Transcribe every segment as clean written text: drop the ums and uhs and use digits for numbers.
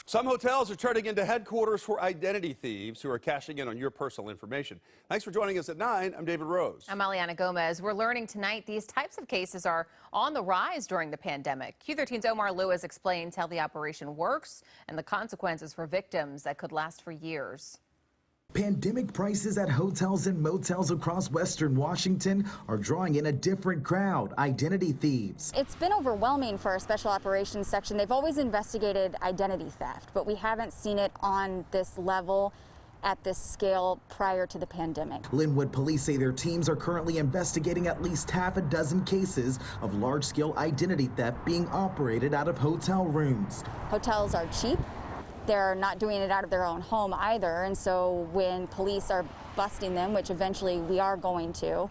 Some hotels are turning into headquarters for identity thieves who are cashing in on your personal information. Thanks for joining us at 9. I'm David Rose. I'm Aliana Gomez. We're learning tonight these types of cases are on the rise during the pandemic. Q13's Omar Lewis explains how the operation works and the consequences for victims that could last for years. Pandemic prices at hotels and motels across Western Washington are drawing in a different crowd, identity thieves. It's been overwhelming for our special operations section. They've always investigated identity theft, but we haven't seen it on this level at this scale prior to the pandemic. Linwood police say their teams are currently investigating at least half a dozen cases of large-scale identity theft being operated out of hotel rooms. Hotels are cheap. They're not doing it out of their own home either, and so when police are busting them, which eventually we are going to,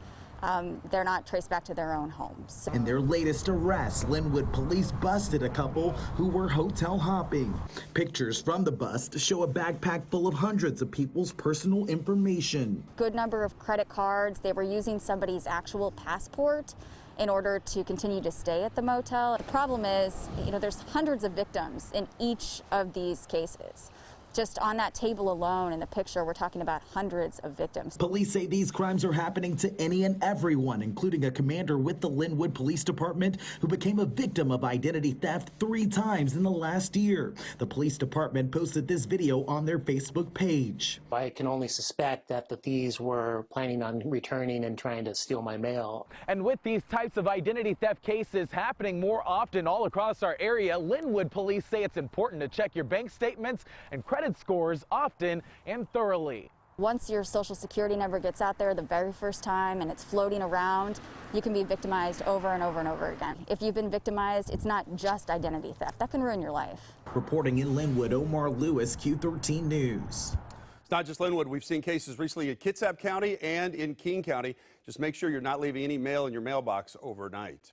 they're not traced back to their own homes. In their latest arrest, Linwood police busted a couple who were hotel hopping. Pictures from the bust show a backpack full of hundreds of people's personal information. Good number of credit cards. They were using somebody's actual passport in order to continue to stay at the motel. The problem is, there's hundreds of victims in each of these cases. Just on that table alone in the picture, we're talking about hundreds of victims. Police say these crimes are happening to any and everyone, including a commander with the Linwood Police Department who became a victim of identity theft 3 times in the last year. The police department posted this video on their Facebook page. I can only suspect that the thieves were planning on returning and trying to steal my mail. And with these types of identity theft cases happening more often all across our area, Linwood police say it's important to check your bank statements and credit scores often and thoroughly. Once your social security number gets out there the very first time and it's floating around, you can be victimized over and over and over again. If you've been victimized, it's not just identity theft. That can ruin your life. Reporting in Linwood, Omar Lewis, Q13 News. It's not just Linwood. We've seen cases recently in Kitsap County and in King County. Just make sure you're not leaving any mail in your mailbox overnight.